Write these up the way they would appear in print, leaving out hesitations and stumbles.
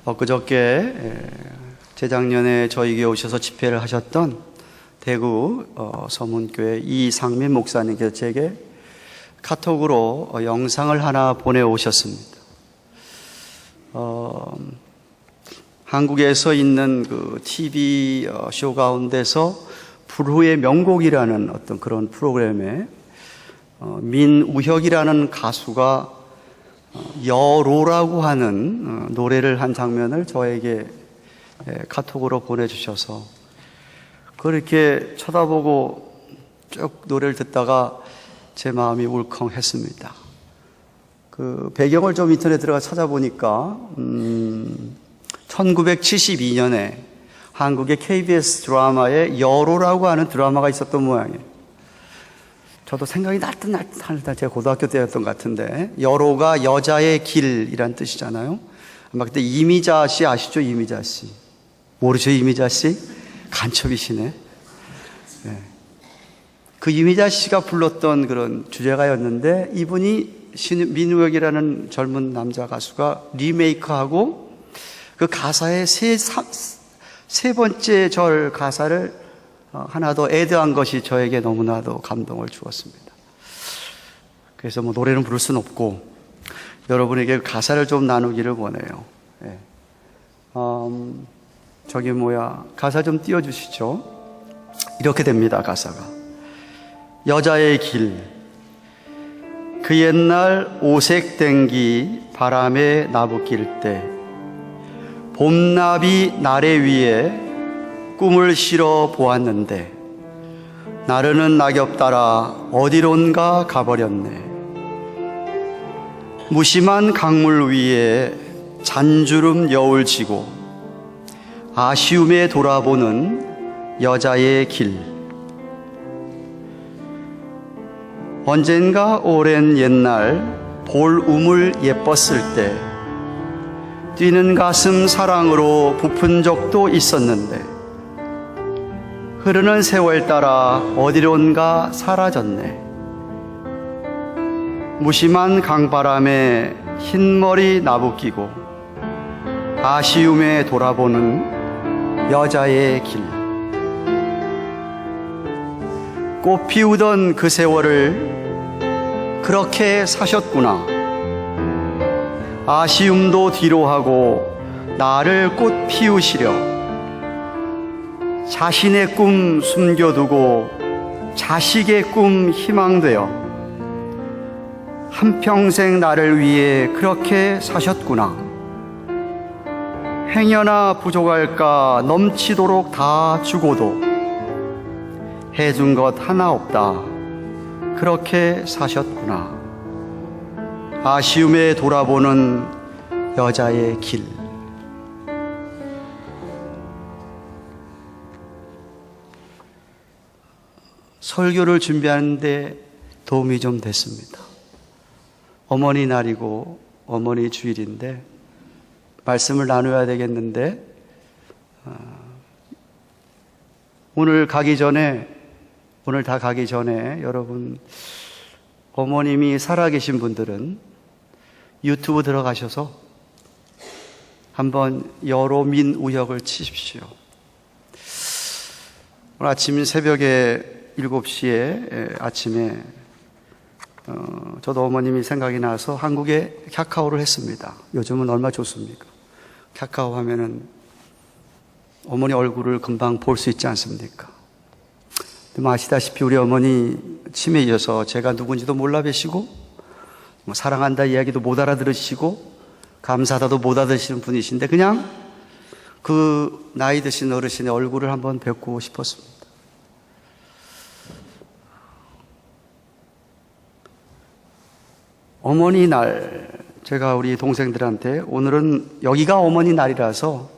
엊그저께 재작년에 저희 교회 오셔서 집회를 하셨던 대구 서문교회 이상민 목사님께서 제게 카톡으로 영상을 하나 보내오셨습니다. 한국에서 있는 그 TV 쇼 가운데서 불후의 명곡이라는 어떤 그런 프로그램에 민우혁이라는 가수가 여로라고 하는 노래를 한 장면을 저에게 카톡으로 보내주셔서 그렇게 쳐다보고 쭉 노래를 듣다가 제 마음이 울컥했습니다. 그 배경을 좀 인터넷에 들어가 찾아보니까 1972년에 한국의 KBS 드라마에 여로라고 하는 드라마가 있었던 모양이에요. 저도 생각이 날듯 제가 고등학교 때였던 것 같은데, 여로가 여자의 길이란 뜻이잖아요. 아마 그때 이미자 씨 아시죠? 이미자 씨. 모르죠? 이미자 씨? 간첩이시네. 네. 그 이미자 씨가 불렀던 그런 주제가였는데, 이분이 민우혁이라는 젊은 남자 가수가 리메이크하고 그 가사의 세 번째 절 가사를 하나 더 애드한 것이 저에게 너무나도 감동을 주었습니다. 그래서 뭐 노래는 부를 수는 없고 여러분에게 가사를 좀 나누기를 원해요. 네. 저기 가사 좀 띄워주시죠. 이렇게 됩니다. 가사가 여자의 길, 그 옛날 오색 땡기 바람에 나부낄 때 봄나비 나래 위에 꿈을 실어 보았는데 나르는 낙엽 따라 어디론가 가버렸네. 무심한 강물 위에 잔주름 여울 지고 아쉬움에 돌아보는 여자의 길. 언젠가 오랜 옛날 볼우물 예뻤을 때 뛰는 가슴 사랑으로 부푼 적도 있었는데 흐르는 세월 따라 어디론가 사라졌네. 무심한 강바람에 흰머리 나부끼고 아쉬움에 돌아보는 여자의 길. 꽃 피우던 그 세월을 그렇게 사셨구나. 아쉬움도 뒤로하고 나를 꽃 피우시려 자신의 꿈 숨겨두고 자식의 꿈 희망되어 한평생 나를 위해 그렇게 사셨구나. 행여나 부족할까 넘치도록 다 주고도 해준 것 하나 없다. 그렇게 사셨구나. 아쉬움에 돌아보는 여자의 길. 설교를 준비하는데 도움이 좀 됐습니다. 어머니 날이고 어머니 주일인데 말씀을 나눠야 되겠는데 오늘 다 가기 전에 여러분 어머님이 살아계신 분들은 유튜브 들어가셔서 한번 여로 민우혁을 치십시오. 오늘 아침 새벽에 7시에 아침에 저도 어머님이 생각이 나서 한국에 카카오를 했습니다. 요즘은 얼마 좋습니까? 카카오 하면은 어머니 얼굴을 금방 볼 수 있지 않습니까? 아시다시피 우리 어머니 치매에 이어서 제가 누군지도 몰라 뵈시고 사랑한다 이야기도 못 알아들으시고 감사하다도 못 알아들으시는 분이신데 그냥 그 나이 드신 어르신의 얼굴을 한번 뵙고 싶었습니다. 어머니 날, 제가 우리 동생들한테 오늘은 여기가 어머니 날이라서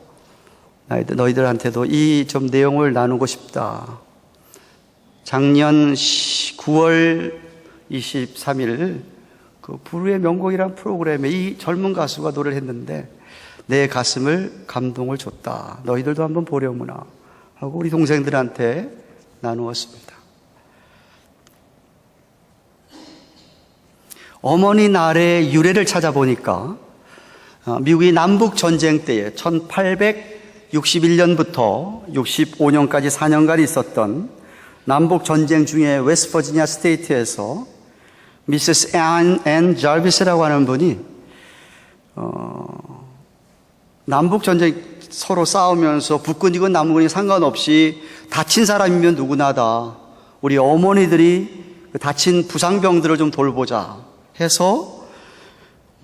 너희들한테도 이 좀 내용을 나누고 싶다. 작년 9월 23일 그 불후의 명곡이란 프로그램에 이 젊은 가수가 노래를 했는데 내 가슴을 감동을 줬다. 너희들도 한번 보려무나 하고 우리 동생들한테 나누었습니다. 어머니 날의 유래를 찾아보니까 미국이 남북 전쟁 때에 1861년부터 65년까지 4년간 있었던 남북 전쟁 중에 웨스트버지니아 스테이트에서 미세스 앤 자비스라고 하는 분이 남북 전쟁 서로 싸우면서 북군이건 남군이 상관없이 다친 사람이면 누구나다. 우리 어머니들이 다친 부상병들을 좀 돌보자 해서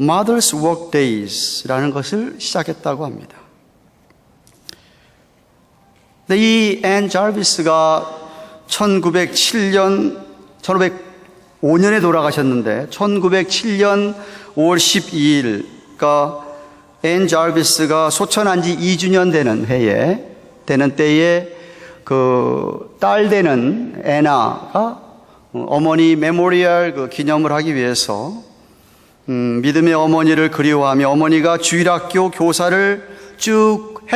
Mother's Work Days라는 것을 시작했다고 합니다. 근데 이 앤 자비스가 1505년에 돌아가셨는데 1907년 5월 12일 그러니까 앤 자비스가 소천한 지 2주년 되는 때에 그 딸 되는 애나가 어머니 메모리얼 기념을 하기 위해서 믿음의 어머니를 그리워하며 어머니가 주일학교 교사를 쭉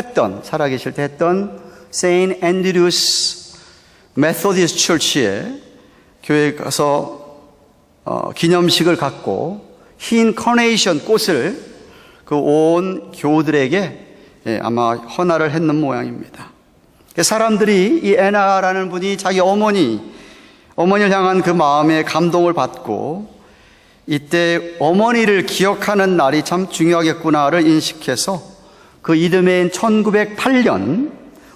살아계실 때 했던 세인트 앤드류스 메소디스트 처치에 교회에 가서 기념식을 갖고 흰 커네이션 꽃을 그 온 교우들에게 아마 헌화를 했는 모양입니다. 사람들이 이 애나라는 분이 자기 어머니를 향한 그 마음에 감동을 받고 이때 어머니를 기억하는 날이 참 중요하겠구나를 인식해서 그 이듬해인 1908년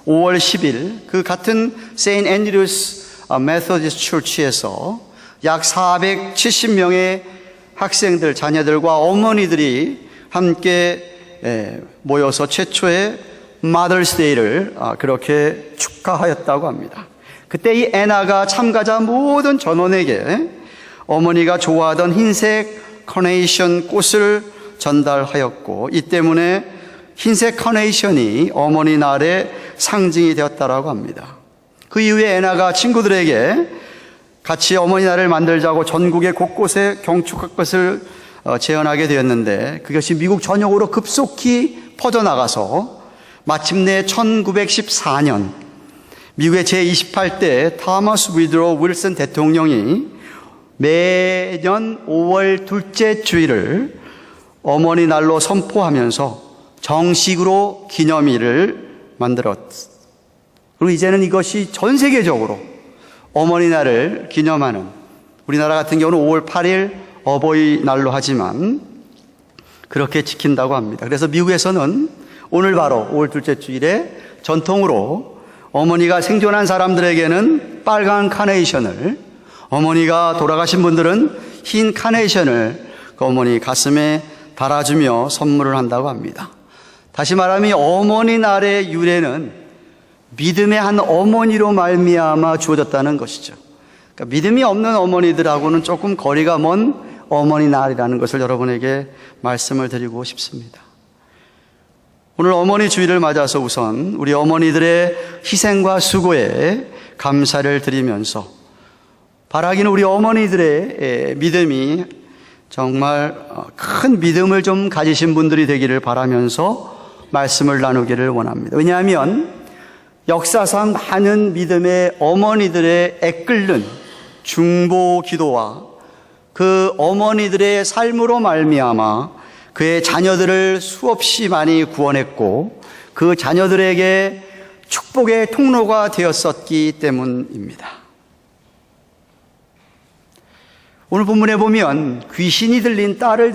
5월 10일 그 같은 세인트 앤드류스 메소디스트 처치에서 약 470명의 학생들, 자녀들과 어머니들이 함께 모여서 최초의 Mother's Day를 그렇게 축하하였다고 합니다. 그때 이 애나가 참가자 모든 전원에게 어머니가 좋아하던 흰색 카네이션 꽃을 전달하였고 이 때문에 흰색 카네이션이 어머니 날의 상징이 되었다라고 합니다. 그 이후에 애나가 친구들에게 같이 어머니 날을 만들자고 전국의 곳곳에 경축할 것을 제안하게 되었는데 그것이 미국 전역으로 급속히 퍼져나가서 마침내 1914년 미국의 제28대 타머스 위드로 윌슨 대통령이 매년 5월 둘째 주일을 어머니 날로 선포하면서 정식으로 기념일을 만들었습니다. 그리고 이제는 이것이 전 세계적으로 어머니 날을 기념하는 우리나라 같은 경우는 5월 8일 어버이날로 하지만 그렇게 지킨다고 합니다. 그래서 미국에서는 오늘 바로 5월 둘째 주일에 전통으로 어머니가 생존한 사람들에게는 빨간 카네이션을 어머니가 돌아가신 분들은 흰 카네이션을 그 어머니 가슴에 달아주며 선물을 한다고 합니다. 다시 말하면 어머니 날의 유래는 믿음의 한 어머니로 말미암아 주어졌다는 것이죠. 그러니까 믿음이 없는 어머니들하고는 조금 거리가 먼 어머니 날이라는 것을 여러분에게 말씀을 드리고 싶습니다. 오늘 어머니 주일을 맞아서 우선 우리 어머니들의 희생과 수고에 감사를 드리면서 바라기는 우리 어머니들의 믿음이 정말 큰 믿음을 좀 가지신 분들이 되기를 바라면서 말씀을 나누기를 원합니다. 왜냐하면 역사상 많은 믿음의 어머니들의 애끓는 중보 기도와 그 어머니들의 삶으로 말미암아 그의 자녀들을 수없이 많이 구원했고 그 자녀들에게 축복의 통로가 되었었기 때문입니다. 오늘 본문에 보면 귀신이 들린 딸을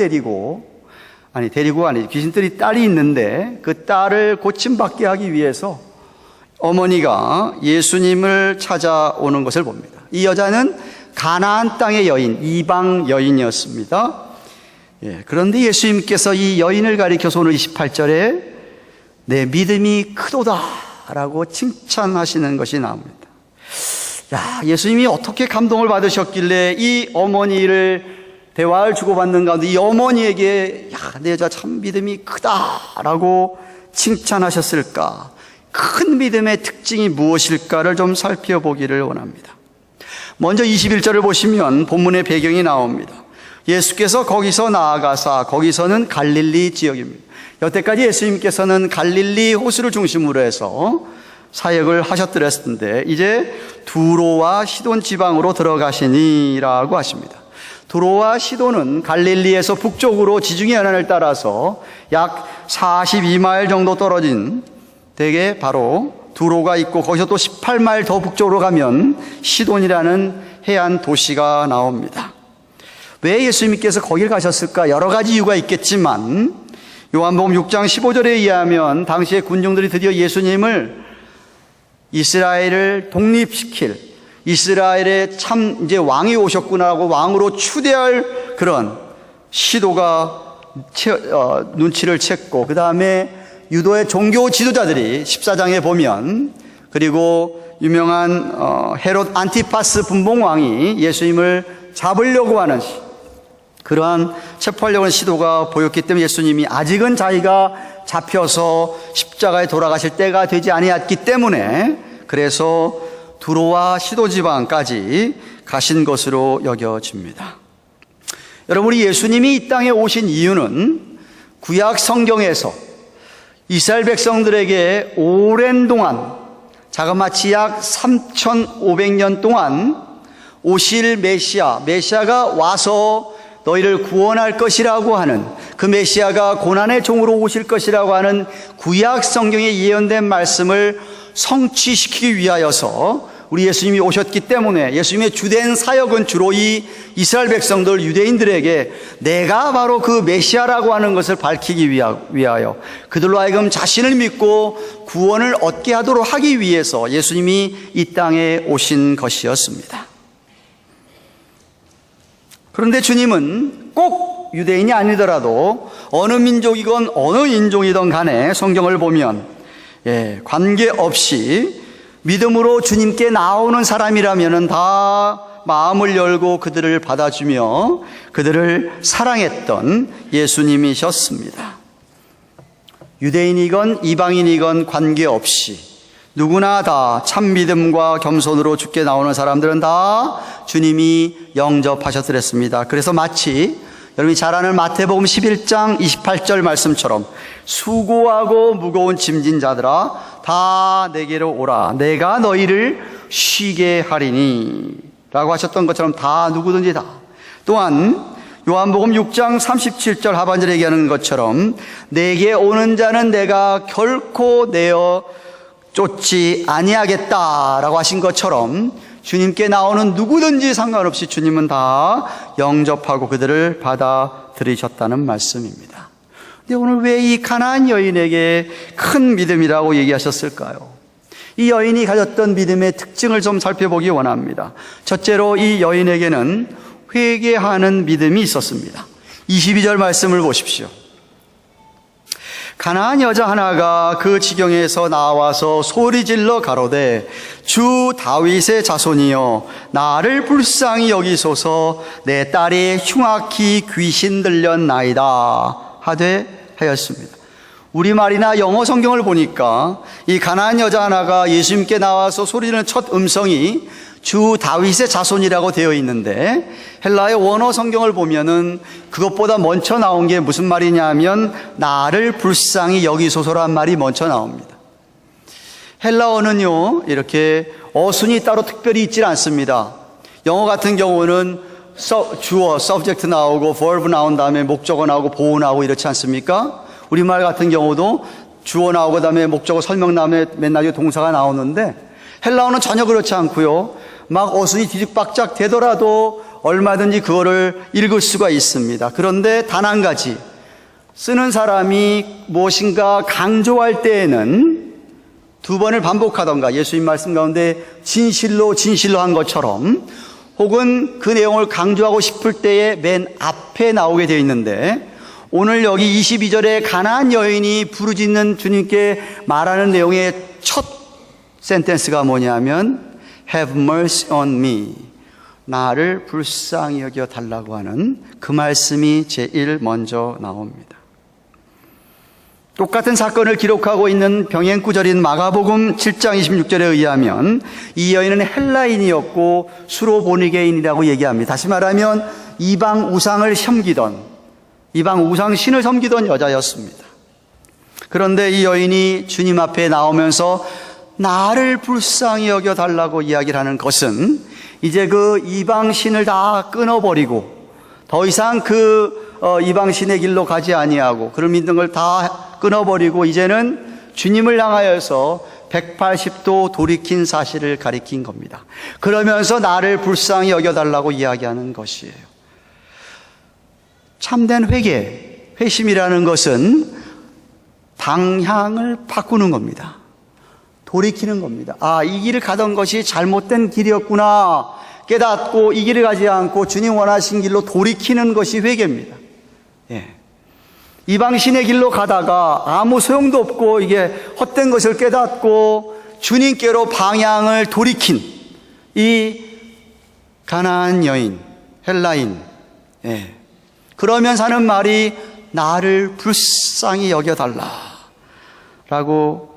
귀신들이 딸이 있는데 그 딸을 고침받게 하기 위해서 어머니가 예수님을 찾아오는 것을 봅니다. 이 여자는 가나안 땅의 여인, 이방 여인이었습니다. 그런데 예수님께서 이 여인을 가리켜서 오늘 28절에 내 믿음이 크도다라고 칭찬하시는 것이 나옵니다. 예수님이 어떻게 감동을 받으셨길래 이 어머니를 대화를 주고받는 가운데 이 어머니에게 내 여자 참 믿음이 크다라고 칭찬하셨을까? 큰 믿음의 특징이 무엇일까를 좀 살펴보기를 원합니다. 먼저 21절을 보시면 본문의 배경이 나옵니다. 예수께서 거기서 나아가사 거기서는 갈릴리 지역입니다. 여태까지 예수님께서는 갈릴리 호수를 중심으로 해서 사역을 하셨더랬는데 이제 두로와 시돈 지방으로 들어가시니라고 하십니다. 두로와 시도는 갈릴리에서 북쪽으로 지중해 연안을 따라서 약 42마일 정도 떨어진 대개 바로 두로가 있고, 거기서 또 18마일 더 북쪽으로 가면 시돈이라는 해안 도시가 나옵니다. 왜 예수님께서 거길 가셨을까? 여러 가지 이유가 있겠지만 요한복음 6장 15절에 의하면 당시의 군중들이 드디어 예수님을 이스라엘을 독립시킬, 이스라엘의 참 이제 왕이 오셨구나라고 왕으로 추대할 그런 시도가 눈치를 챘고, 그 다음에 유도의 종교 지도자들이 14장에 보면, 그리고 유명한 헤롯 안티파스 분봉왕이 예수님을 잡으려고 하는 그러한 체포하려고 하는 시도가 보였기 때문에 예수님이 아직은 자기가 잡혀서 십자가에 돌아가실 때가 되지 아니었기 때문에, 그래서 두로와 시도 지방까지 가신 것으로 여겨집니다. 여러분, 우리 예수님이 이 땅에 오신 이유는 구약 성경에서 이스라엘 백성들에게 오랜 동안, 자그마치 약 3,500년 동안 오실 메시아가 와서 너희를 구원할 것이라고 하는, 그 메시아가 고난의 종으로 오실 것이라고 하는 구약 성경에 예언된 말씀을 성취시키기 위하여서 우리 예수님이 오셨기 때문에, 예수님의 주된 사역은 주로 이 이스라엘 백성들, 유대인들에게 내가 바로 그 메시아라고 하는 것을 밝히기 위하여 그들로 하여금 자신을 믿고 구원을 얻게 하도록 하기 위해서 예수님이 이 땅에 오신 것이었습니다. 그런데 주님은 꼭 유대인이 아니더라도 어느 민족이건 어느 인종이든 간에 성경을 보면 관계없이 믿음으로 주님께 나오는 사람이라면 다 마음을 열고 그들을 받아주며 그들을 사랑했던 예수님이셨습니다. 유대인이건 이방인이건 관계없이 누구나 다 참 믿음과 겸손으로 주께 나오는 사람들은 다 주님이 영접하셨더랬습니다. 그래서 마치 여러분이 잘 아는 마태복음 11장 28절 말씀처럼 수고하고 무거운 짐진 자들아 다 내게로 오라, 내가 너희를 쉬게 하리니 라고 하셨던 것처럼 다 누구든지 다. 또한 요한복음 6장 37절 하반절에 얘기하는 것처럼 내게 오는 자는 내가 결코 내어 쫓지 아니하겠다라고 하신 것처럼 주님께 나오는 누구든지 상관없이 주님은 다 영접하고 그들을 받아들이셨다는 말씀입니다. 근데 오늘 왜 이 가나안 여인에게 큰 믿음이라고 얘기하셨을까요? 이 여인이 가졌던 믿음의 특징을 좀 살펴보기 원합니다. 첫째로 이 여인에게는 회개하는 믿음이 있었습니다. 22절 말씀을 보십시오. 가나안 여자 하나가 그 지경에서 나와서 소리질러 가로되 주 다윗의 자손이여 나를 불쌍히 여기소서 내 딸이 흉악히 귀신 들렸나이다 하되 하였습니다. 우리말이나 영어 성경을 보니까 이 가나안 여자 하나가 예수님께 나와서 소리지르는 첫 음성이 주 다윗의 자손이라고 되어 있는데, 헬라의 원어 성경을 보면은 그것보다 먼저 나온 게 무슨 말이냐 하면 나를 불쌍히 여기소서란 말이 먼저 나옵니다. 헬라어는요 이렇게 어순이 따로 특별히 있질 않습니다. 영어 같은 경우는 주어, subject 나오고 verb 나온 다음에 목적어 나오고 보호 나오고 이렇지 않습니까? 우리말 같은 경우도 주어 나오고 다음에 목적어 설명 다음에 맨 나중에 동사가 나오는데, 헬라어는 전혀 그렇지 않고요, 막 어순이 뒤죽박죽 되더라도 얼마든지 그거를 읽을 수가 있습니다. 그런데 단 한 가지, 쓰는 사람이 무엇인가 강조할 때에는 두 번을 반복하던가, 예수님 말씀 가운데 진실로 한 것처럼, 혹은 그 내용을 강조하고 싶을 때에 맨 앞에 나오게 되어 있는데, 오늘 여기 22절에 가나안 여인이 부르짖는 주님께 말하는 내용의 첫 센텐스가 뭐냐면 Have mercy on me, 나를 불쌍히 여겨 달라고 하는 그 말씀이 제일 먼저 나옵니다. 똑같은 사건을 기록하고 있는 병행구절인 마가복음 7장 26절에 의하면 이 여인은 헬라인이었고 수로보니게인이라고 얘기합니다. 다시 말하면 이방 우상을 섬기던, 이방 우상신을 섬기던 여자였습니다. 그런데 이 여인이 주님 앞에 나오면서 나를 불쌍히 여겨달라고 이야기를 하는 것은 이제 그 이방신을 다 끊어버리고 더 이상 이방신의 길로 가지 아니하고 그를 믿는 걸 다 끊어버리고 이제는 주님을 향하여서 180도 돌이킨 사실을 가리킨 겁니다. 그러면서 나를 불쌍히 여겨달라고 이야기하는 것이에요. 참된 회심이라는 것은 방향을 바꾸는 겁니다. 돌이키는 겁니다. 이 길을 가던 것이 잘못된 길이었구나 깨닫고 이 길을 가지 않고 주님 원하신 길로 돌이키는 것이 회개입니다. 이방신의 길로 가다가 아무 소용도 없고 이게 헛된 것을 깨닫고 주님께로 방향을 돌이킨 이 가나안 여인, 헬라인, 그러면서 하는 말이 나를 불쌍히 여겨달라라고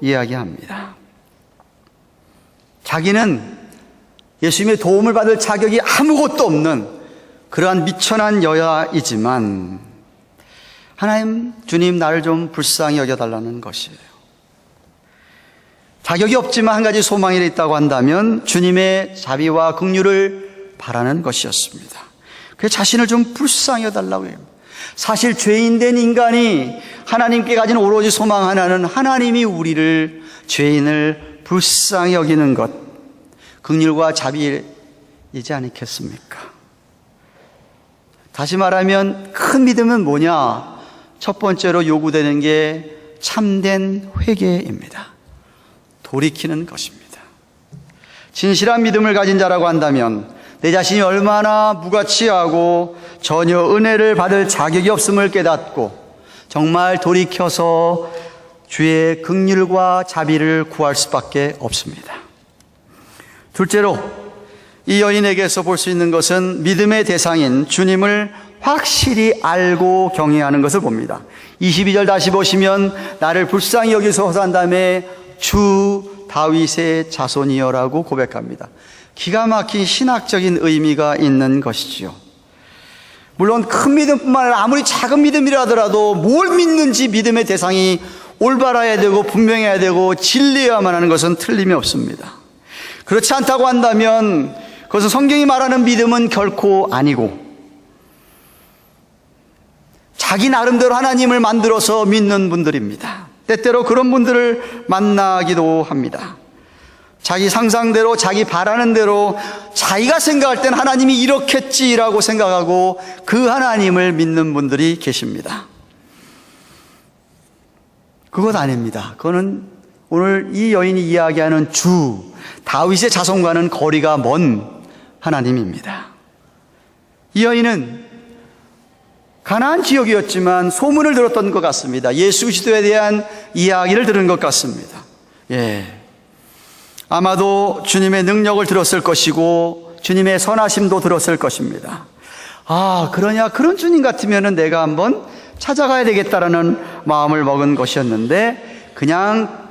이야기합니다. 자기는 예수님의 도움을 받을 자격이 아무것도 없는 그러한 미천한 여자이지만 하나님, 주님 나를 좀 불쌍히 여겨달라는 것이에요. 자격이 없지만 한 가지 소망이 있다고 한다면 주님의 자비와 긍휼을 바라는 것이었습니다. 그래서 자신을 좀 불쌍히 여달라고 해요. 사실 죄인된 인간이 하나님께 가진 오로지 소망 하나는 하나님이 우리를 죄인을 불쌍히 여기는 것, 긍휼과 자비이지 않겠습니까? 다시 말하면 큰 믿음은 뭐냐? 첫 번째로 요구되는 게 참된 회개입니다. 돌이키는 것입니다. 진실한 믿음을 가진 자라고 한다면 내 자신이 얼마나 무가치하고 전혀 은혜를 받을 자격이 없음을 깨닫고 정말 돌이켜서 주의 긍휼과 자비를 구할 수밖에 없습니다. 둘째로 이 여인에게서 볼 수 있는 것은 믿음의 대상인 주님을 확실히 알고 경외하는 것을 봅니다. 22절 다시 보시면 나를 불쌍히 여기소서 한 다음에 주 다윗의 자손이여라고 고백합니다. 기가 막힌 신학적인 의미가 있는 것이지요. 물론 큰 믿음뿐만 아니라 아무리 작은 믿음이라 하더라도 뭘 믿는지 믿음의 대상이 올바라야 되고 분명해야 되고 진리해야만 하는 것은 틀림이 없습니다. 그렇지 않다고 한다면 그것은 성경이 말하는 믿음은 결코 아니고 자기 나름대로 하나님을 만들어서 믿는 분들입니다. 때때로 그런 분들을 만나기도 합니다. 자기 상상대로 자기 바라는 대로 자기가 생각할 땐 하나님이 이렇겠지라고 생각하고 그 하나님을 믿는 분들이 계십니다. 그것 아닙니다. 그거는 오늘 이 여인이 이야기하는 주 다윗의 자손과는 거리가 먼 하나님입니다. 이 여인은 가나안 지역이었지만 소문을 들었던 것 같습니다. 예수 그리스도에 대한 이야기를 들은 것 같습니다. 아마도 주님의 능력을 들었을 것이고 주님의 선하심도 들었을 것입니다. 그러냐, 그런 주님 같으면 내가 한번 찾아가야 되겠다라는 마음을 먹은 것이었는데 그냥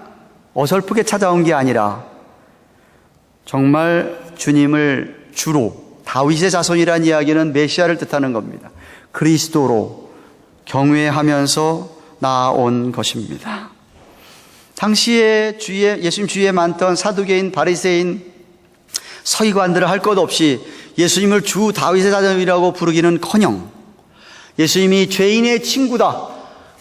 어설프게 찾아온 게 아니라 정말 주님을 주로, 다윗의 자손이라는 이야기는 메시아를 뜻하는 겁니다. 그리스도로 경외하면서 나아온 것입니다. 당시에 예수님 주위에 많던 사두개인, 바리새인, 서기관들을 할 것 없이 예수님을 주 다윗의 자손이라고 부르기는커녕 예수님이 죄인의 친구다,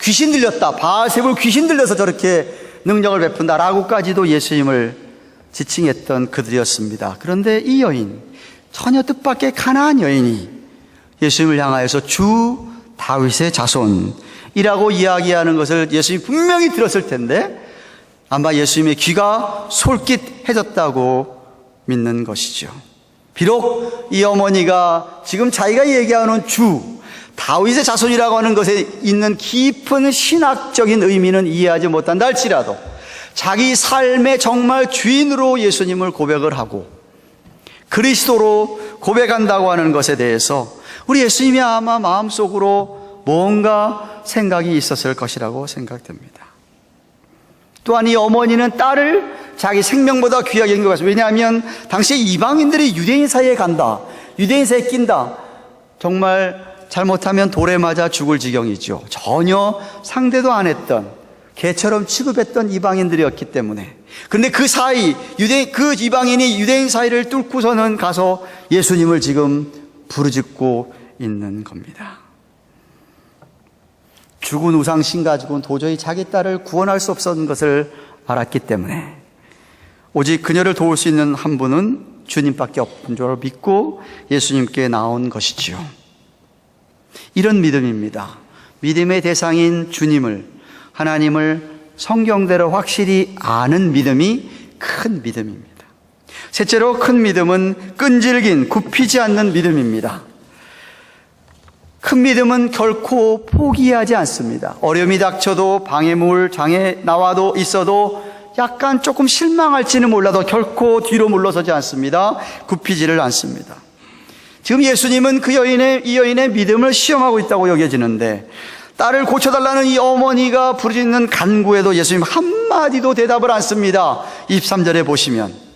귀신 들렸다, 바알세불 귀신 들려서 저렇게 능력을 베푼다라고까지도 예수님을 지칭했던 그들이었습니다. 그런데 이 여인, 전혀 뜻밖의 가나안 여인이 예수님을 향하여서 주 다윗의 자손이라고 이야기하는 것을 예수님이 분명히 들었을 텐데 아마 예수님의 귀가 솔깃해졌다고 믿는 것이죠. 비록 이 어머니가 지금 자기가 얘기하는 주 다윗의 자손이라고 하는 것에 있는 깊은 신학적인 의미는 이해하지 못한다 할지라도 자기 삶의 정말 주인으로 예수님을 고백을 하고 그리스도로 고백한다고 하는 것에 대해서 우리 예수님이 아마 마음속으로 뭔가 생각이 있었을 것이라고 생각됩니다. 또한 이 어머니는 딸을 자기 생명보다 귀하게 여긴 것 같습니다. 왜냐하면 당시에 이방인들이 유대인 사이에 간다, 유대인 사이에 낀다, 정말 잘못하면 돌에 맞아 죽을 지경이죠. 전혀 상대도 안 했던, 개처럼 취급했던 이방인들이었기 때문에. 그런데 그 사이, 그 이방인이 유대인 사이를 뚫고서는 가서 예수님을 지금 부르짖고 있는 겁니다. 죽은 우상신 가지고는 도저히 자기 딸을 구원할 수 없었던 것을 알았기 때문에 오직 그녀를 도울 수 있는 한 분은 주님밖에 없는 줄 믿고 예수님께 나온 것이지요. 이런 믿음입니다. 믿음의 대상인 주님을, 하나님을 성경대로 확실히 아는 믿음이 큰 믿음입니다. 셋째로 큰 믿음은 끈질긴, 굽히지 않는 믿음입니다. 큰 믿음은 결코 포기하지 않습니다. 어려움이 닥쳐도 방해물, 장애 나와도 있어도 약간 조금 실망할지는 몰라도 결코 뒤로 물러서지 않습니다. 굽히지를 않습니다. 지금 예수님은 이 여인의 믿음을 시험하고 있다고 여겨지는데 딸을 고쳐달라는 이 어머니가 부르짖는 간구에도 예수님 한마디도 대답을 않습니다. 23절에 보시면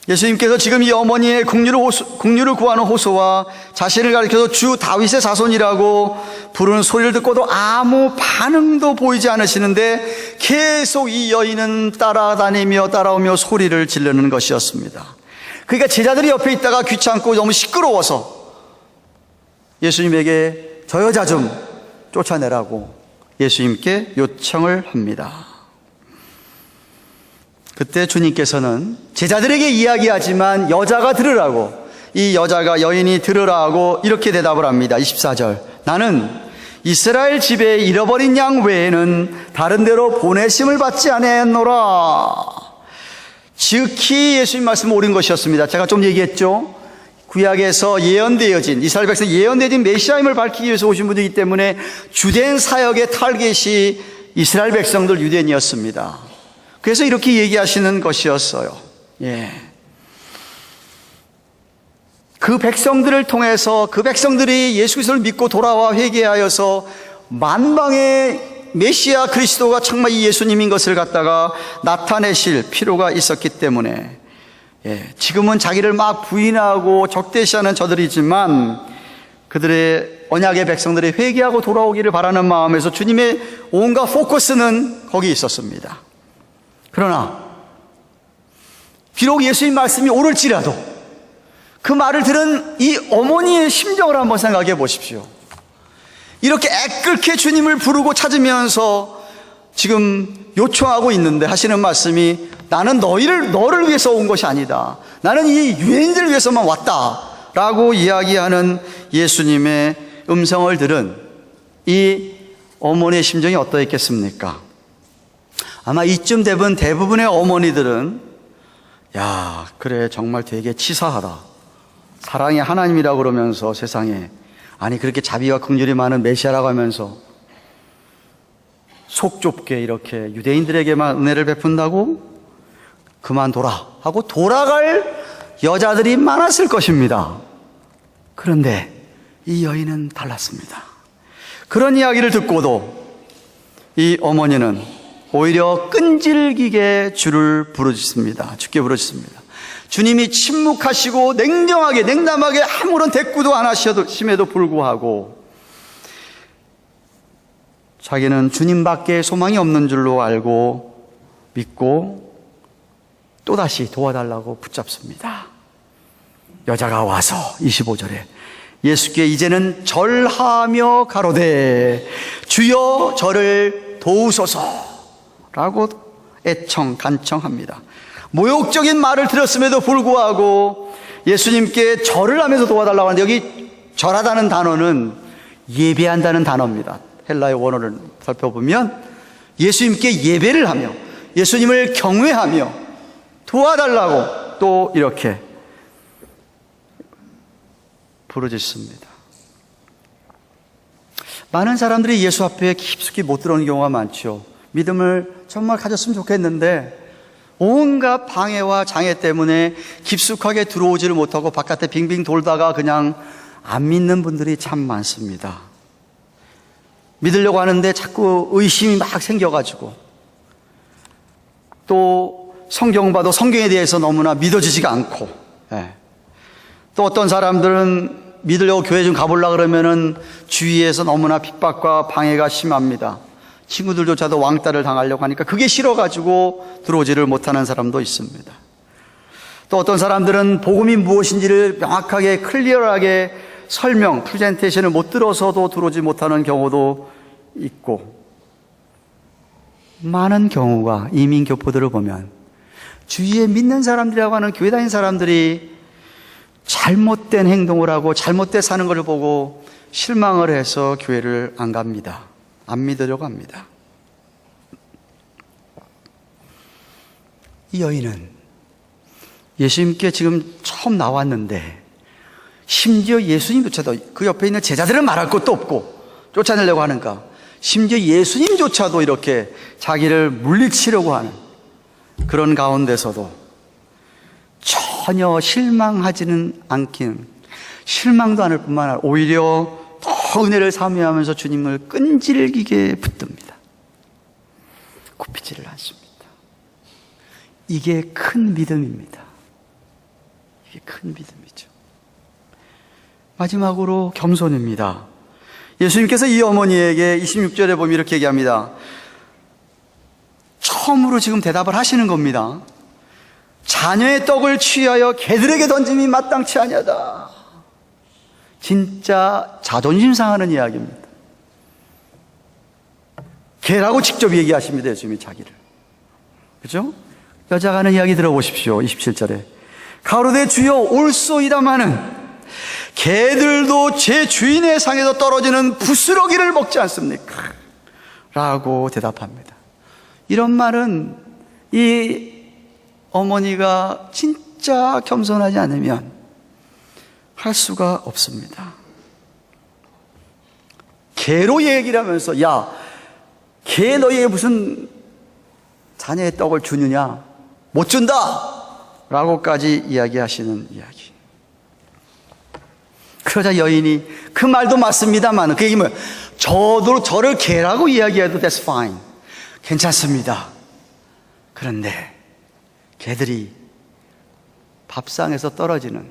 예수님께서 지금 이 어머니의 국류를 구하는 호소와 자신을 가리켜서 주 다윗의 자손이라고 부르는 소리를 듣고도 아무 반응도 보이지 않으시는데 계속 이 여인은 따라오며 소리를 지르는 것이었습니다. 그러니까 제자들이 옆에 있다가 귀찮고 너무 시끄러워서 예수님에게 저 여자 좀 쫓아내라고 예수님께 요청을 합니다. 그때 주님께서는 제자들에게 이야기하지만 여자가 들으라고, 이 여인이 들으라고 이렇게 대답을 합니다. 24절, 나는 이스라엘 집에 잃어버린 양 외에는 다른 데로 보내심을 받지 아니하였노라. 지극히 예수님 말씀은 옳은 것이었습니다. 제가 좀 얘기했죠. 구약에서 예언되어진, 이스라엘 백성 예언되어진 메시아임을 밝히기 위해서 오신 분이기 때문에 주된 사역의 타겟이 이스라엘 백성들 유대인이었습니다. 그래서 이렇게 얘기하시는 것이었어요. 그 백성들을 통해서 그 백성들이 예수 그리스도를 믿고 돌아와 회개하여서 만방의 메시아 그리스도가 정말 이 예수님인 것을 갖다가 나타내실 필요가 있었기 때문에 지금은 자기를 막 부인하고 적대시하는 저들이지만 그들의 언약의 백성들이 회개하고 돌아오기를 바라는 마음에서 주님의 온갖 포커스는 거기 있었습니다. 그러나 비록 예수님 말씀이 옳을지라도 그 말을 들은 이 어머니의 심정을 한번 생각해 보십시오. 이렇게 애끓게 주님을 부르고 찾으면서 지금 요청하고 있는데 하시는 말씀이 나는 너를 위해서 온 것이 아니다. 나는 이 유대인들을 위해서만 왔다 라고 이야기하는 예수님의 음성을 들은 이 어머니의 심정이 어떠했겠습니까? 아마 이쯤 되면 대부분의 어머니들은 야, 그래 정말 되게 치사하다. 사랑의 하나님이라고 그러면서 세상에 아니 그렇게 자비와 긍휼이 많은 메시아라고 하면서 속 좁게 이렇게 유대인들에게만 은혜를 베푼다고 그만둬라 하고 돌아갈 여자들이 많았을 것입니다. 그런데 이 여인은 달랐습니다. 그런 이야기를 듣고도 이 어머니는 오히려 끈질기게 주를 부르짖습니다. 주께 부르짖습니다. 주님이 침묵하시고 냉정하게 냉담하게 아무런 대꾸도 안 하심에도 불구하고 자기는 주님밖에 소망이 없는 줄로 알고 믿고 또다시 도와달라고 붙잡습니다. 여자가 와서 25절에 예수께 이제는 절하며 가로되 주여 저를 도우소서 라고 간청합니다. 모욕적인 말을 들었음에도 불구하고 예수님께 절을 하면서 도와달라고 하는데 여기 절하다는 단어는 예배한다는 단어입니다. 헬라의 원어를 살펴보면 예수님께 예배를 하며 예수님을 경외하며 도와달라고 또 이렇게 부르짖습니다. 많은 사람들이 예수 앞에 깊숙이 못 들어오는 경우가 많죠. 믿음을 정말 가졌으면 좋겠는데 온갖 방해와 장애 때문에 깊숙하게 들어오지를 못하고 바깥에 빙빙 돌다가 그냥 안 믿는 분들이 참 많습니다. 믿으려고 하는데 자꾸 의심이 막 생겨가지고 또 성경 봐도 성경에 대해서 너무나 믿어지지가 않고 또 어떤 사람들은 믿으려고 교회 좀 가보려고 그러면은 주위에서 너무나 핍박과 방해가 심합니다. 친구들조차도 왕따를 당하려고 하니까 그게 싫어가지고 들어오지를 못하는 사람도 있습니다. 또 어떤 사람들은 복음이 무엇인지를 명확하게 클리어하게 설명, 프레젠테이션을 못 들어서도 들어오지 못하는 경우도 있고, 많은 경우가 이민 교포들을 보면 주위에 믿는 사람들이라고 하는 교회 다니는 사람들이 잘못된 행동을 하고 잘못된 사는 것을 보고 실망을 해서 교회를 안 갑니다. 안 믿으려고 합니다. 이 여인은 예수님께 지금 처음 나왔는데 심지어 예수님조차도 그 옆에 있는 제자들은 말할 것도 없고 쫓아내려고 하는가, 심지어 예수님조차도 이렇게 자기를 물리치려고 하는 그런 가운데서도 전혀 실망하지는 않긴, 실망도 않을 뿐만 아니라 오히려 더 은혜를 사모하면서 주님을 끈질기게 붙듭니다. 굽히지를 않습니다. 이게 큰 믿음입니다. 이게 큰 믿음이죠. 마지막으로 겸손입니다. 예수님께서 이 어머니에게 26절에 보면 이렇게 얘기합니다. 처음으로 지금 대답을 하시는 겁니다. 자녀의 떡을 취하여 개들에게 던짐이 마땅치 아니하다. 진짜 자존심 상하는 이야기입니다. 개라고 직접 얘기하십니다. 예수님이 자기를. 그죠? 여자가 하는 이야기 들어보십시오. 27절에 가로되 주여 올소이다마는 개들도 제 주인의 상에서 떨어지는 부스러기를 먹지 않습니까? 라고 대답합니다. 이런 말은 이 어머니가 진짜 겸손하지 않으면 할 수가 없습니다. 개로 얘기를 하면서 야, 개 너희에게 무슨 자녀의 떡을 주느냐? 못 준다! 라고까지 이야기하시는 이야기. 그러자 여인이 그 말도 맞습니다만 그 얘기 뭐예요? 저를 개라고 이야기해도 that's fine. 괜찮습니다. 그런데 개들이 밥상에서 떨어지는,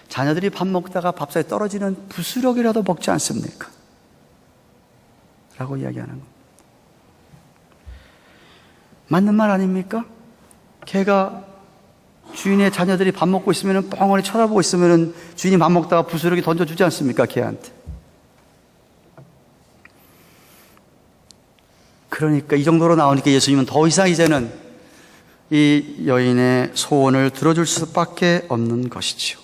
자녀들이 밥 먹다가 밥상에 떨어지는 부스러기라도 먹지 않습니까? 라고 이야기하는 겁니다. 맞는 말 아닙니까? 개가 주인의 자녀들이 밥 먹고 있으면 뻥하니 쳐다보고 있으면 주인이 밥 먹다가 부스러기 던져주지 않습니까? 개한테. 그러니까 이 정도로 나오니까 예수님은 더 이상 이제는 이 여인의 소원을 들어줄 수밖에 없는 것이지요.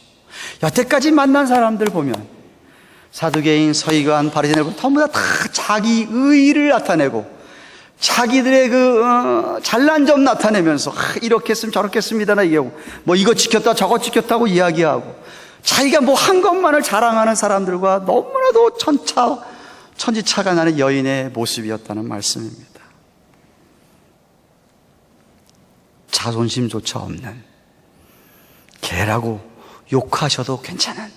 여태까지 만난 사람들 보면 사두개인, 서기관, 바리새인들 전부 다 자기 의의를 나타내고 자기들의 잘난 점 나타내면서 이렇게 했으면 저렇게 했습니다나 얘기하고 뭐 이거 지켰다 저거 지켰다고 이야기하고 자기가 뭐 한 것만을 자랑하는 사람들과 너무나도 천지차가 나는 여인의 모습이었다는 말씀입니다. 자존심조차 없는, 개라고 욕하셔도 괜찮은,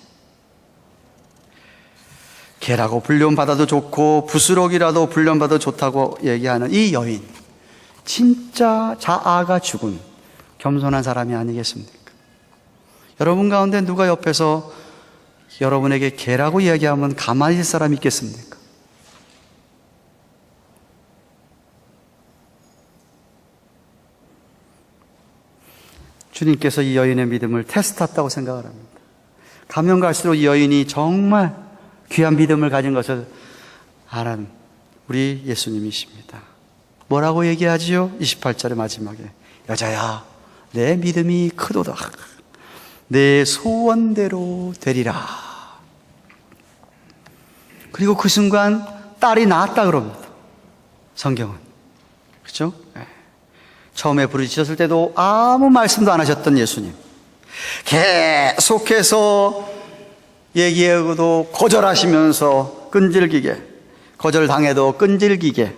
개라고 불륜받아도 좋고 부스러기라도 불륜받아도 좋다고 얘기하는 이 여인, 진짜 자아가 죽은 겸손한 사람이 아니겠습니까? 여러분 가운데 누가 옆에서 여러분에게 개라고 이야기하면 가만히 있을 사람이 있겠습니까? 주님께서 이 여인의 믿음을 테스트했다고 생각을 합니다. 가면 갈수록 이 여인이 정말 귀한 믿음을 가진 것을 아는 우리 예수님이십니다. 뭐라고 얘기하지요? 28절의 마지막에 여자야, 내 믿음이 크도다. 내 소원대로 되리라. 그리고 그 순간 딸이 낳았다 그럽니다. 성경은. 그렇죠? 처음에 부르짖었을 때도 아무 말씀도 안 하셨던 예수님, 계속해서 얘기하고도 거절하시면서 끈질기게, 거절당해도 끈질기게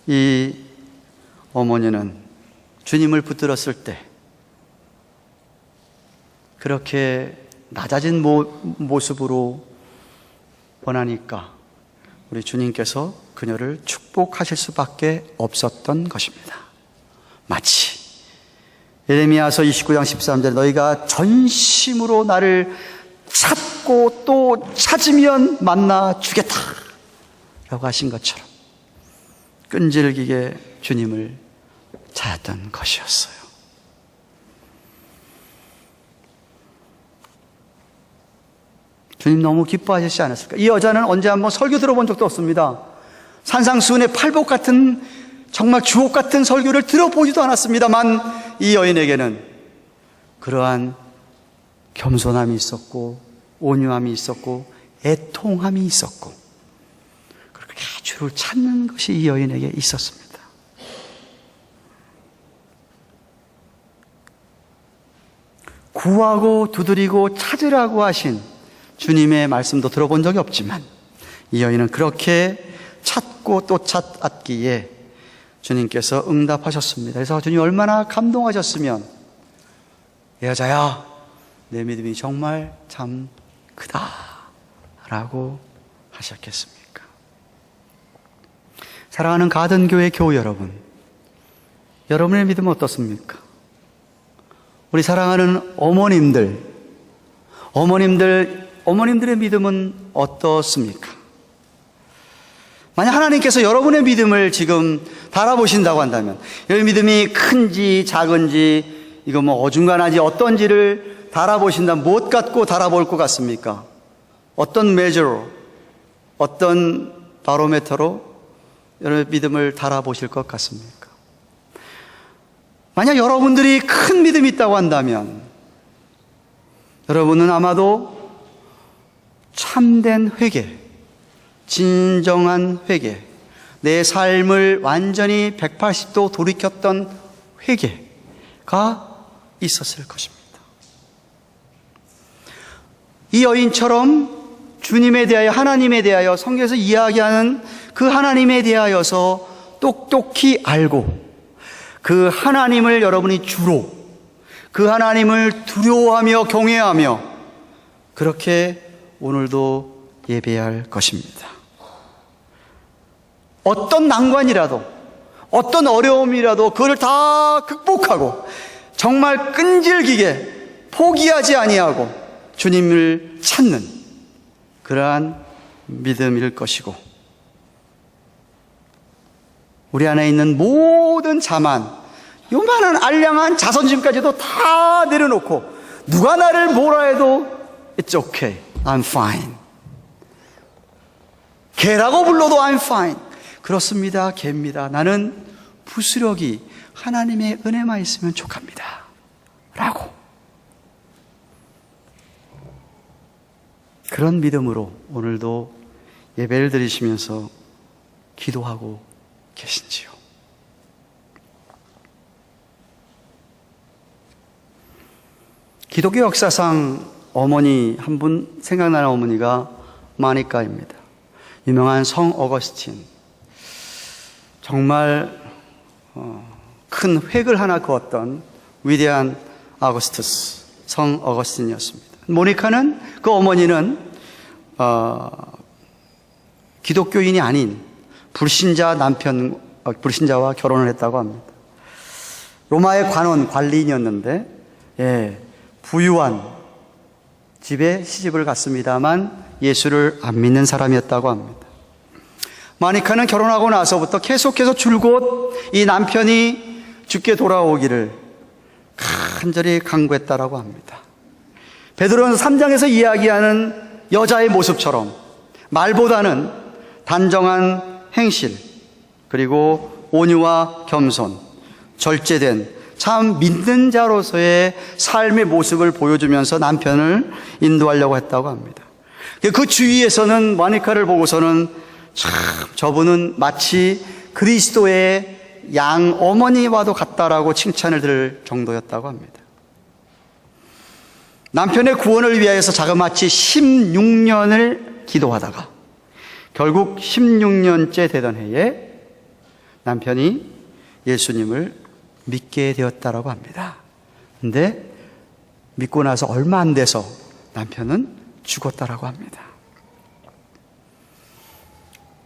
이 어머니는 주님을 붙들었을 때 그렇게 낮아진 모습으로 원하니까 우리 주님께서 그녀를 축복하실 수밖에 없었던 것입니다. 마치 예레미야서 29장 13절에 너희가 전심으로 나를 찾고 또 찾으면 만나 주겠다 라고 하신 것처럼 끈질기게 주님을 찾았던 것이었어요. 주님 너무 기뻐하시지 않았을까? 이 여자는 언제 한번 설교 들어본 적도 없습니다. 산상수훈의 팔복 같은 정말 주옥 같은 설교를 들어보지도 않았습니다만 이 여인에게는 그러한 겸손함이 있었고 온유함이 있었고 애통함이 있었고 그렇게 주를 찾는 것이 이 여인에게 있었습니다. 구하고 두드리고 찾으라고 하신 주님의 말씀도 들어본 적이 없지만 이 여인은 그렇게 찾고 또 찾았기에 주님께서 응답하셨습니다. 그래서 주님이 얼마나 감동하셨으면 여자야 내 믿음이 정말 참 크다 라고 하셨겠습니까? 사랑하는 가든교회 교우 여러분, 여러분의 믿음은 어떻습니까? 우리 사랑하는 어머님들의 믿음은 어떻습니까? 만약 하나님께서 여러분의 믿음을 지금 바라보신다고 한다면 여러분의 믿음이 큰지 작은지 이거 뭐 어중간한지 어떤지를 달아보신다면 무엇 갖고 달아볼 것 같습니까? 어떤 메저로, 어떤 바로메터로 여러분의 믿음을 달아보실 것 같습니까? 만약 여러분들이 큰 믿음이 있다고 한다면 여러분은 아마도 참된 회개, 진정한 회개, 내 삶을 완전히 180도 돌이켰던 회개가 있었을 것입니다. 이 여인처럼 주님에 대하여, 하나님에 대하여 성경에서 이야기하는 그 하나님에 대하여서 똑똑히 알고 그 하나님을 여러분이 주로, 그 하나님을 두려워하며 경외하며 그렇게 오늘도 예배할 것입니다. 어떤 난관이라도, 어떤 어려움이라도 그걸 다 극복하고 정말 끈질기게 포기하지 아니하고 주님을 찾는 그러한 믿음일 것이고, 우리 안에 있는 모든 자만, 요만한 알량한 자존심까지도 다 내려놓고 누가 나를 뭐라 해도 It's okay, I'm fine. 개라고 불러도 I'm fine. 그렇습니다, 개입니다. 나는 부스러기 하나님의 은혜만 있으면 족합니다 라고, 그런 믿음으로 오늘도 예배를 드리시면서 기도하고 계신지요? 기독교 역사상 어머니 한 분 생각나는 어머니가 마니카입니다. 유명한 성 어거스틴, 정말 큰 획을 하나 그었던 위대한 아우구스투스, 성 어거스틴이었습니다. 모니카는, 그 어머니는 기독교인이 아닌 불신자와 결혼을 했다고 합니다. 로마의 관리인이었는데, 부유한 집에 시집을 갔습니다만 예수를 안 믿는 사람이었다고 합니다. 마니카는 결혼하고 나서부터 계속해서 줄곧 이 남편이 죽게 돌아오기를 간절히 간구했다라고 합니다. 베드로는 3장에서 이야기하는 여자의 모습처럼 말보다는 단정한 행실, 그리고 온유와 겸손, 절제된 참 믿는 자로서의 삶의 모습을 보여주면서 남편을 인도하려고 했다고 합니다. 그 주위에서는 마니카를 보고서는 참 저분은 마치 그리스도의 양 어머니와도 같다라고 칭찬을 들을 정도였다고 합니다. 남편의 구원을 위하여서 자그마치 16년을 기도하다가 결국 16년째 되던 해에 남편이 예수님을 믿게 되었다라고 합니다. 근데 믿고 나서 얼마 안 돼서 남편은 죽었다라고 합니다.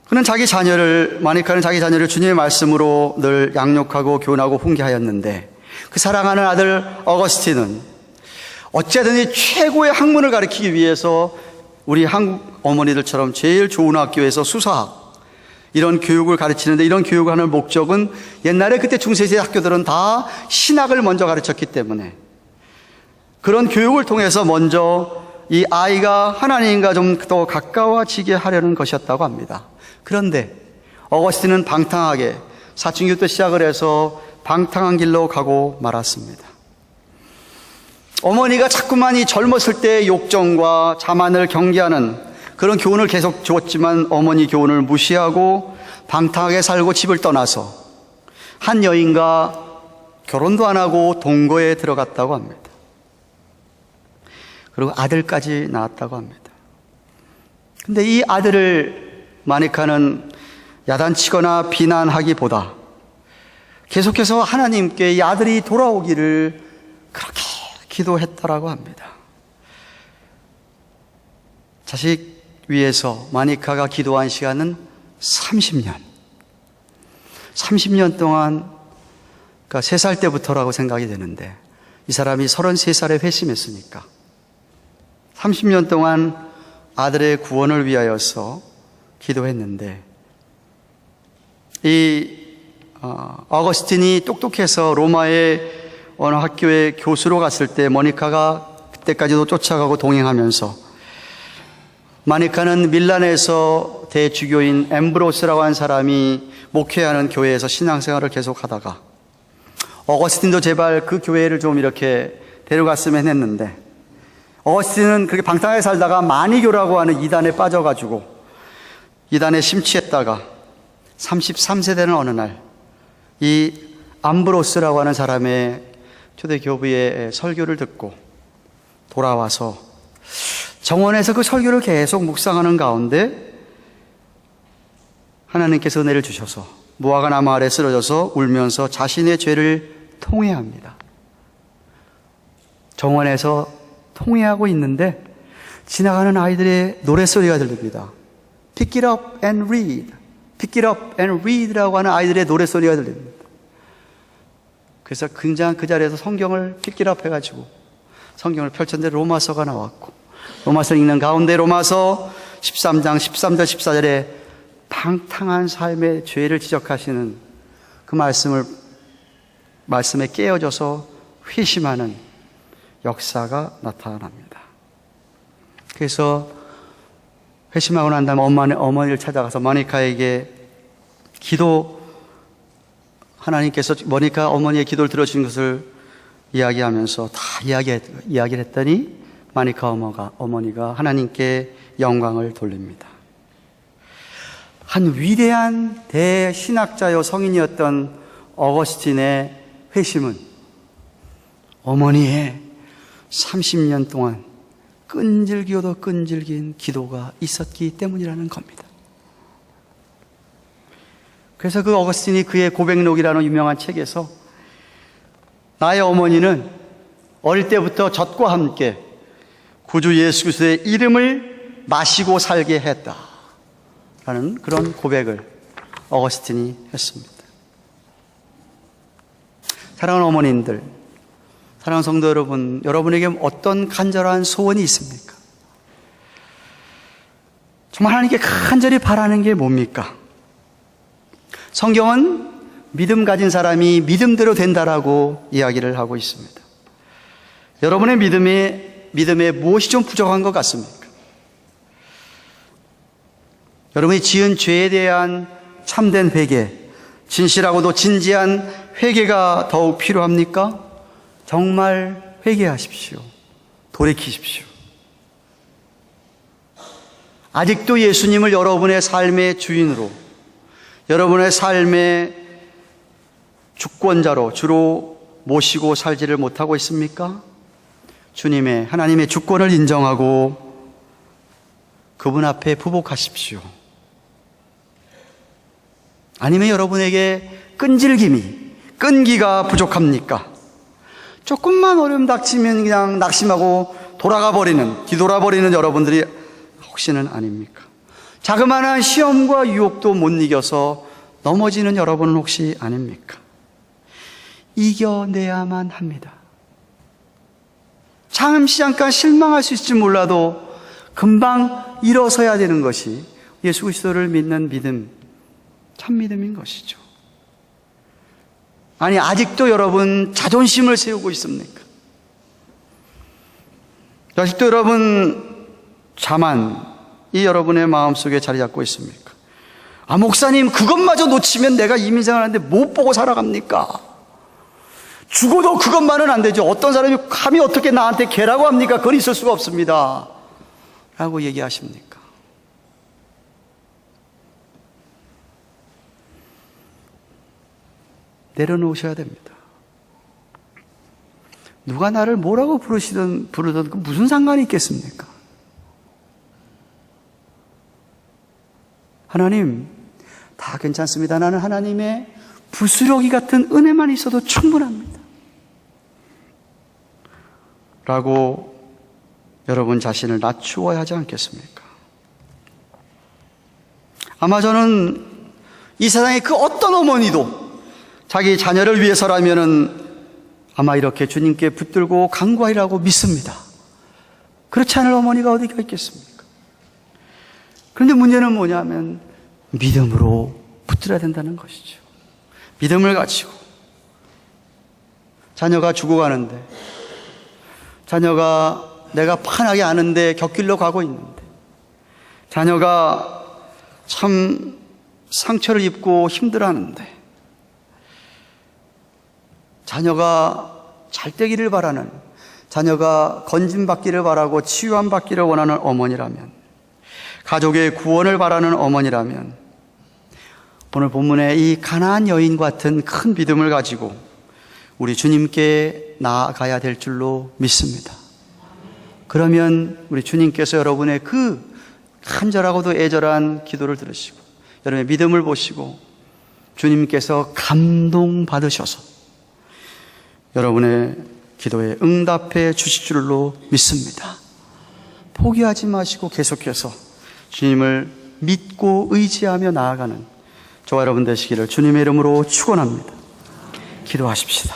마니카는 자기 자녀를 주님의 말씀으로 늘 양육하고 교훈하고 훈계하였는데, 그 사랑하는 아들 어거스틴은 어찌하든지 최고의 학문을 가르치기 위해서 우리 한국 어머니들처럼 제일 좋은 학교에서 수사학, 이런 교육을 가르치는데, 이런 교육을 하는 목적은 옛날에 그때 중세시대 학교들은 다 신학을 먼저 가르쳤기 때문에 그런 교육을 통해서 먼저 이 아이가 하나님과 좀 더 가까워지게 하려는 것이었다고 합니다. 그런데 어거스틴은 방탕하게 사춘기 때 시작을 해서 방탕한 길로 가고 말았습니다. 어머니가 자꾸만 이 젊었을 때의 욕정과 자만을 경계하는 그런 교훈을 계속 주었지만 어머니 교훈을 무시하고 방탕하게 살고 집을 떠나서 한 여인과 결혼도 안 하고 동거에 들어갔다고 합니다. 그리고 아들까지 낳았다고 합니다. 근데 이 아들을 마니카는 야단치거나 비난하기보다 계속해서 하나님께 이 아들이 돌아오기를 그렇게 기도했다라고 합니다. 자식 위해서 마니카가 기도한 시간은 30년. 30년 동안, 그러니까 3살 때부터라고 생각이 되는데 이 사람이 33살에 회심했으니까 30년 동안 아들의 구원을 위하여서 기도했는데 이 어거스틴이 똑똑해서 로마의 어느 학교에 교수로 갔을 때 모니카가 그때까지도 쫓아가고 동행하면서 마니카는 밀란에서 대주교인 엠브로스라고 하는 사람이 목회하는 교회에서 신앙생활을 계속하다가 어거스틴도 제발 그 교회를 좀 이렇게 데려갔으면 했는데 어거스틴은 그렇게 방탕하게 살다가 마니교라고 하는 이단에 빠져가지고 이단에 심취했다가 33세 되는 어느 날 이 암브로스라고 하는 사람의 초대교부의 설교를 듣고 돌아와서 정원에서 그 설교를 계속 묵상하는 가운데 하나님께서 은혜를 주셔서 무화과 나무 아래 쓰러져서 울면서 자신의 죄를 통회합니다. 정원에서 통회하고 있는데 지나가는 아이들의 노랫소리가 들립니다. Pick it up and read. Pick it up and read라고 하는 아이들의 노랫소리가 들립니다. 그래서 굉장히 그 자리에서 성경을 pick it up 해가지고 성경을 펼쳤는데 로마서가 나왔고 로마서 읽는 가운데 로마서 13장 13절 14절에 방탕한 삶의 죄를 지적하시는 그 말씀에 깨어져서 회심하는 역사가 나타납니다. 그래서 회심하고 난 다음에 어머니를 찾아가서 모니카에게 하나님께서 모니카 어머니의 기도를 들어주신 것을 이야기하면서 다 이야기를 했더니 모니카 어머니가 하나님께 영광을 돌립니다. 한 위대한 대신학자요 성인이었던 어거스틴의 회심은 어머니의 30년 동안 끈질기고도 끈질긴 기도가 있었기 때문이라는 겁니다. 그래서 그 어거스틴이 그의 고백록이라는 유명한 책에서 나의 어머니는 어릴 때부터 젖과 함께 구주 예수 그리스도의 이름을 마시고 살게 했다라는 그런 고백을 어거스틴이 했습니다. 사랑하는 어머님들, 사랑하는 성도 여러분, 여러분에게 어떤 간절한 소원이 있습니까? 정말 하나님께 간절히 바라는 게 뭡니까? 성경은 믿음 가진 사람이 믿음대로 된다라고 이야기를 하고 있습니다. 여러분의 믿음에 무엇이 좀 부족한 것 같습니까? 여러분이 지은 죄에 대한 참된 회개, 진실하고도 진지한 회개가 더욱 필요합니까? 정말 회개하십시오. 돌이키십시오. 아직도 예수님을 여러분의 삶의 주인으로, 여러분의 삶의 주권자로 주로 모시고 살지를 못하고 있습니까? 하나님의 주권을 인정하고 그분 앞에 부복하십시오. 아니면 여러분에게 끈기가 부족합니까? 조금만 어려움 닥치면 그냥 낙심하고 뒤돌아버리는 여러분들이 혹시는 아닙니까? 자그마한 시험과 유혹도 못 이겨서 넘어지는 여러분은 혹시 아닙니까? 이겨내야만 합니다. 잠시 잠깐 실망할 수 있을지 몰라도 금방 일어서야 되는 것이 예수 그리스도를 믿는 믿음, 참 믿음인 것이죠. 아니, 아직도 여러분 자존심을 세우고 있습니까? 아직도 여러분 자만이 여러분의 마음속에 자리 잡고 있습니까? 아, 목사님, 그것마저 놓치면 내가 이민생활하는데 못 보고 살아갑니까? 죽어도 그것만은 안 되죠. 어떤 사람이 감히 어떻게 나한테 개라고 합니까? 그건 있을 수가 없습니다 라고 얘기하십니까? 내려놓으셔야 됩니다. 누가 나를 뭐라고 부르든 그 무슨 상관이 있겠습니까? 하나님, 다 괜찮습니다. 나는 하나님의 부스러기 같은 은혜만 있어도 충분합니다 라고 여러분 자신을 낮추어야 하지 않겠습니까? 아마 저는 이 세상의 그 어떤 어머니도 자기 자녀를 위해서라면은 아마 이렇게 주님께 붙들고 간구하리라고 믿습니다. 그렇지 않을 어머니가 어디가 있겠습니까? 그런데 문제는 뭐냐면 믿음으로 붙들어야 된다는 것이죠. 믿음을 가지고 자녀가 죽어가는데, 자녀가 내가 편하게 아는데 곁길로 가고 있는데, 자녀가 참 상처를 입고 힘들어하는데, 자녀가 잘 되기를 바라는, 자녀가 건진받기를 바라고 치유함 받기를 원하는 어머니라면, 가족의 구원을 바라는 어머니라면 오늘 본문의 이 가나안 여인 같은 큰 믿음을 가지고 우리 주님께 나아가야 될 줄로 믿습니다. 그러면 우리 주님께서 여러분의 그 간절하고도 애절한 기도를 들으시고 여러분의 믿음을 보시고 주님께서 감동받으셔서 여러분의 기도에 응답해 주실 줄로 믿습니다. 포기하지 마시고 계속해서 주님을 믿고 의지하며 나아가는 저와 여러분 되시기를 주님의 이름으로 축원합니다. 기도하십시다.